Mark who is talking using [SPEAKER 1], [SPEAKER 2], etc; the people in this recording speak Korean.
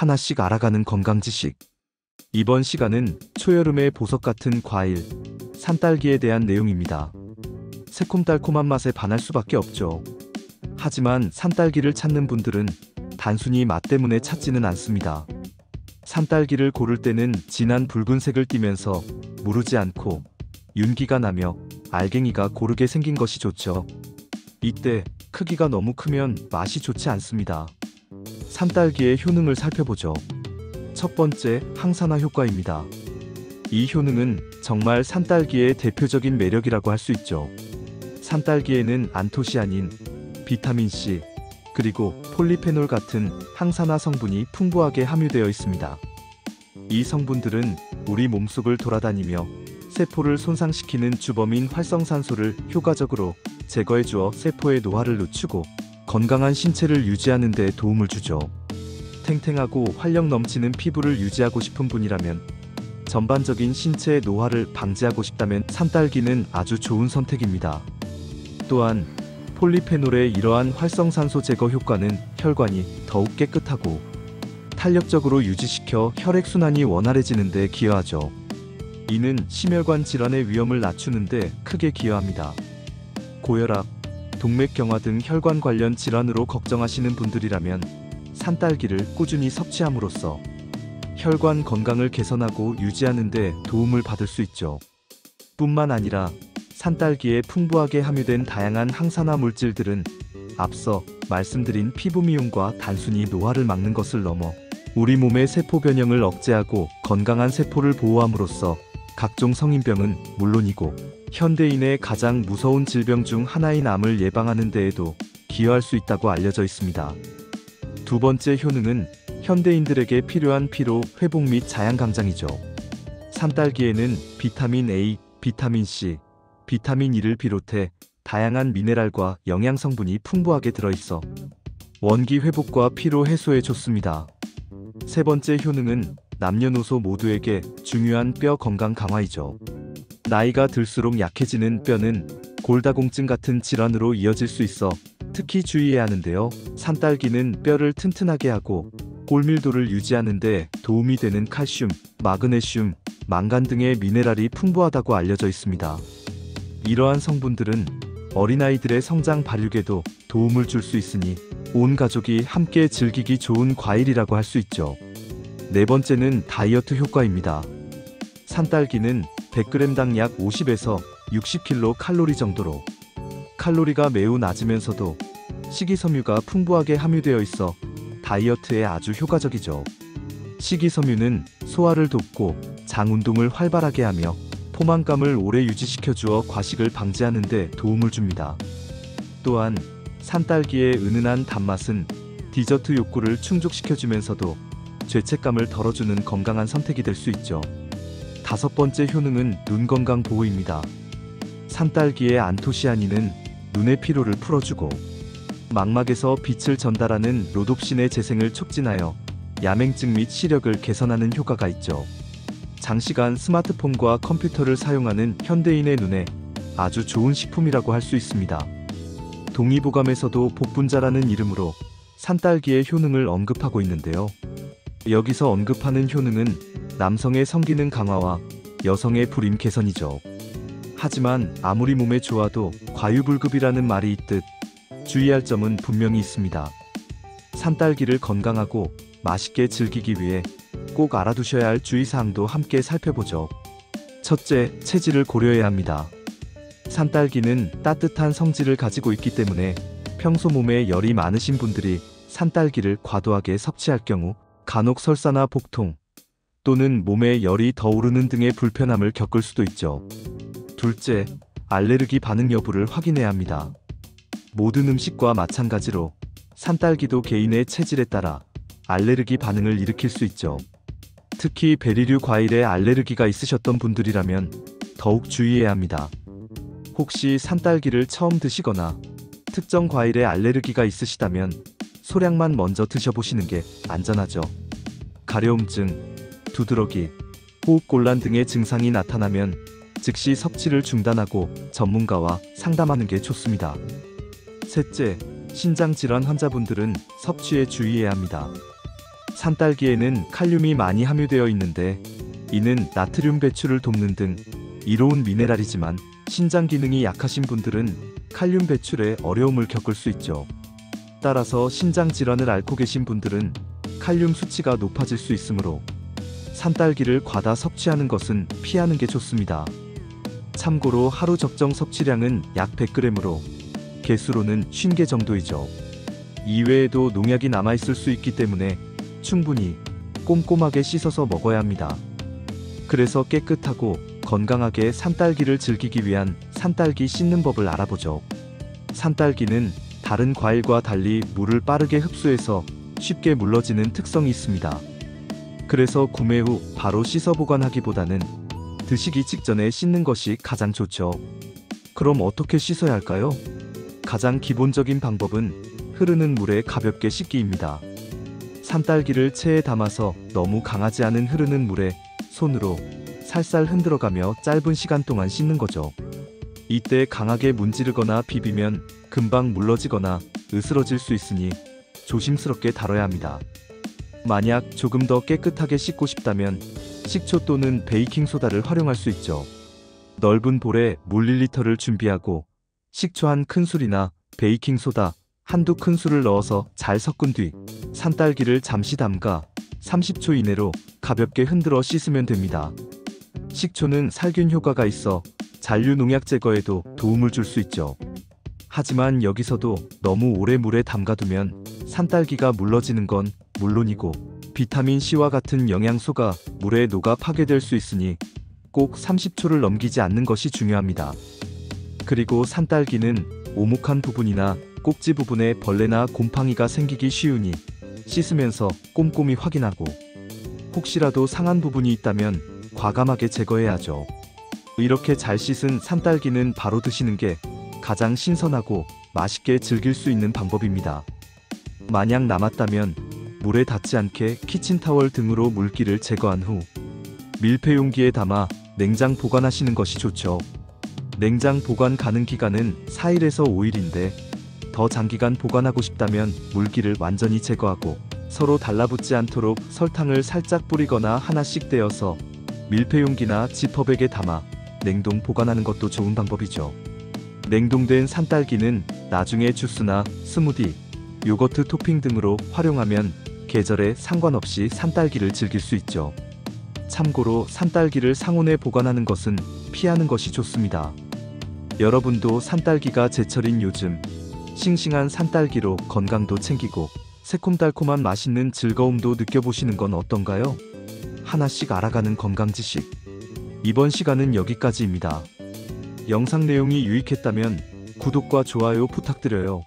[SPEAKER 1] 하나씩 알아가는 건강지식. 이번 시간은 초여름의 보석 같은 과일, 산딸기에 대한 내용입니다. 새콤달콤한 맛에 반할 수밖에 없죠. 하지만 산딸기를 찾는 분들은 단순히 맛 때문에 찾지는 않습니다. 산딸기를 고를 때는 진한 붉은색을 띠면서 무르지 않고 윤기가 나며 알갱이가 고르게 생긴 것이 좋죠. 이때 크기가 너무 크면 맛이 좋지 않습니다. 산딸기의 효능을 살펴보죠. 첫 번째, 항산화 효과입니다. 이 효능은 정말 산딸기의 대표적인 매력이라고 할 수 있죠. 산딸기에는 안토시아닌, 비타민C, 그리고 폴리페놀 같은 항산화 성분이 풍부하게 함유되어 있습니다. 이 성분들은 우리 몸속을 돌아다니며 세포를 손상시키는 주범인 활성산소를 효과적으로 제거해 주어 세포의 노화를 늦추고 건강한 신체를 유지하는 데 도움을 주죠. 탱탱하고 활력 넘치는 피부를 유지하고 싶은 분이라면, 전반적인 신체의 노화를 방지하고 싶다면 산딸기는 아주 좋은 선택입니다. 또한 폴리페놀의 이러한 활성산소 제거 효과는 혈관이 더욱 깨끗하고 탄력적으로 유지시켜 혈액순환이 원활해지는 데 기여하죠. 이는 심혈관 질환의 위험을 낮추는 데 크게 기여합니다. 고혈압, 동맥경화 등 혈관 관련 질환으로 걱정하시는 분들이라면 산딸기를 꾸준히 섭취함으로써 혈관 건강을 개선하고 유지하는 데 도움을 받을 수 있죠. 뿐만 아니라 산딸기에 풍부하게 함유된 다양한 항산화 물질들은 앞서 말씀드린 피부 미용과 단순히 노화를 막는 것을 넘어 우리 몸의 세포 변형을 억제하고 건강한 세포를 보호함으로써 각종 성인병은 물론이고 현대인의 가장 무서운 질병 중 하나인 암을 예방하는 데에도 기여할 수 있다고 알려져 있습니다. 두 번째 효능은 현대인들에게 필요한 피로 회복 및 자양 강장이죠. 산딸기에는 비타민 A, 비타민 C, 비타민 E를 비롯해 다양한 미네랄과 영양 성분이 풍부하게 들어있어 원기 회복과 피로 해소에 좋습니다. 세 번째 효능은 남녀노소 모두에게 중요한 뼈 건강 강화이죠. 나이가 들수록 약해지는 뼈는 골다공증 같은 질환으로 이어질 수 있어 특히 주의해야 하는데요. 산딸기는 뼈를 튼튼하게 하고 골밀도를 유지하는 데 도움이 되는 칼슘, 마그네슘, 망간 등의 미네랄이 풍부하다고 알려져 있습니다. 이러한 성분들은 어린아이들의 성장 발육에도 도움을 줄 수 있으니 온 가족이 함께 즐기기 좋은 과일이라고 할 수 있죠. 네 번째는 다이어트 효과입니다. 산딸기는 100g당 약 50에서 60kcal 정도로 칼로리가 매우 낮으면서도 식이섬유가 풍부하게 함유되어 있어 다이어트에 아주 효과적이죠. 식이섬유는 소화를 돕고 장 운동을 활발하게 하며 포만감을 오래 유지시켜 주어 과식을 방지하는 데 도움을 줍니다. 또한 산딸기의 은은한 단맛은 디저트 욕구를 충족시켜 주면서도 죄책감을 덜어주는 건강한 선택이 될 수 있죠. 다섯 번째 효능은 눈 건강 보호입니다. 산딸기의 안토시아닌은 눈의 피로를 풀어주고 망막에서 빛을 전달하는 로놉신의 재생을 촉진하여 야맹증 및 시력을 개선하는 효과가 있죠. 장시간 스마트폰과 컴퓨터를 사용하는 현대인의 눈에 아주 좋은 식품이라고 할 수 있습니다. 동의보감에서도 복분자라는 이름으로 산딸기의 효능을 언급하고 있는데요. 여기서 언급하는 효능은 남성의 성기능 강화와 여성의 불임 개선이죠. 하지만 아무리 몸에 좋아도 과유불급이라는 말이 있듯 주의할 점은 분명히 있습니다. 산딸기를 건강하고 맛있게 즐기기 위해 꼭 알아두셔야 할 주의사항도 함께 살펴보죠. 첫째, 체질을 고려해야 합니다. 산딸기는 따뜻한 성질을 가지고 있기 때문에 평소 몸에 열이 많으신 분들이 산딸기를 과도하게 섭취할 경우 간혹 설사나 복통 또는 몸에 열이 더 오르는 등의 불편함을 겪을 수도 있죠. 둘째, 알레르기 반응 여부를 확인해야 합니다. 모든 음식과 마찬가지로 산딸기도 개인의 체질에 따라 알레르기 반응을 일으킬 수 있죠. 특히 베리류 과일에 알레르기가 있으셨던 분들이라면 더욱 주의해야 합니다. 혹시 산딸기를 처음 드시거나 특정 과일에 알레르기가 있으시다면 소량만 먼저 드셔보시는 게 안전하죠. 가려움증, 두드러기, 호흡곤란 등의 증상이 나타나면 즉시 섭취를 중단하고 전문가와 상담하는 게 좋습니다. 셋째, 신장질환 환자분들은 섭취에 주의해야 합니다. 산딸기에는 칼륨이 많이 함유되어 있는데 이는 나트륨 배출을 돕는 등 이로운 미네랄이지만 신장 기능이 약하신 분들은 칼륨 배출에 어려움을 겪을 수 있죠. 따라서 신장 질환을 앓고 계신 분들은 칼륨 수치가 높아질 수 있으므로 산딸기를 과다 섭취하는 것은 피하는 게 좋습니다. 참고로 하루 적정 섭취량은 약 100g으로 개수로는 50개 정도이죠. 이외에도 농약이 남아있을 수 있기 때문에 충분히 꼼꼼하게 씻어서 먹어야 합니다. 그래서 깨끗하고 건강하게 산딸기를 즐기기 위한 산딸기 씻는 법을 알아보죠. 산딸기는 다른 과일과 달리 물을 빠르게 흡수해서 쉽게 물러지는 특성이 있습니다. 그래서 구매 후 바로 씻어 보관하기보다는 드시기 직전에 씻는 것이 가장 좋죠. 그럼 어떻게 씻어야 할까요? 가장 기본적인 방법은 흐르는 물에 가볍게 씻기입니다. 산딸기를 체에 담아서 너무 강하지 않은 흐르는 물에 손으로 살살 흔들어가며 짧은 시간 동안 씻는 거죠. 이때 강하게 문지르거나 비비면 금방 물러지거나 으스러질 수 있으니 조심스럽게 다뤄야 합니다. 만약 조금 더 깨끗하게 씻고 싶다면 식초 또는 베이킹소다를 활용할 수 있죠. 넓은 볼에 물 1리터를 준비하고 식초 한 큰술이나 베이킹소다 한두 큰술을 넣어서 잘 섞은 뒤 산딸기를 잠시 담가 30초 이내로 가볍게 흔들어 씻으면 됩니다. 식초는 살균 효과가 있어 잔류 농약 제거에도 도움을 줄 수 있죠. 하지만 여기서도 너무 오래 물에 담가두면 산딸기가 물러지는 건 물론이고 비타민C와 같은 영양소가 물에 녹아 파괴될 수 있으니 꼭 30초를 넘기지 않는 것이 중요합니다. 그리고 산딸기는 오목한 부분이나 꼭지 부분에 벌레나 곰팡이가 생기기 쉬우니 씻으면서 꼼꼼히 확인하고 혹시라도 상한 부분이 있다면 과감하게 제거해야 하죠. 이렇게 잘 씻은 산딸기는 바로 드시는 게 가장 신선하고 맛있게 즐길 수 있는 방법입니다. 만약 남았다면 물에 닿지 않게 키친타월 등으로 물기를 제거한 후 밀폐용기에 담아 냉장 보관하시는 것이 좋죠. 냉장 보관 가능 기간은 4일에서 5일인데 더 장기간 보관하고 싶다면 물기를 완전히 제거하고 서로 달라붙지 않도록 설탕을 살짝 뿌리거나 하나씩 떼어서 밀폐용기나 지퍼백에 담아 냉동 보관하는 것도 좋은 방법이죠. 냉동된 산딸기는 나중에 주스나 스무디, 요거트 토핑 등으로 활용하면 계절에 상관없이 산딸기를 즐길 수 있죠. 참고로 산딸기를 상온에 보관하는 것은 피하는 것이 좋습니다. 여러분도 산딸기가 제철인 요즘 싱싱한 산딸기로 건강도 챙기고 새콤달콤한 맛있는 즐거움도 느껴보시는 건 어떤가요? 하나씩 알아가는 건강 지식. 이번 시간은 여기까지입니다. 영상 내용이 유익했다면 구독과 좋아요 부탁드려요.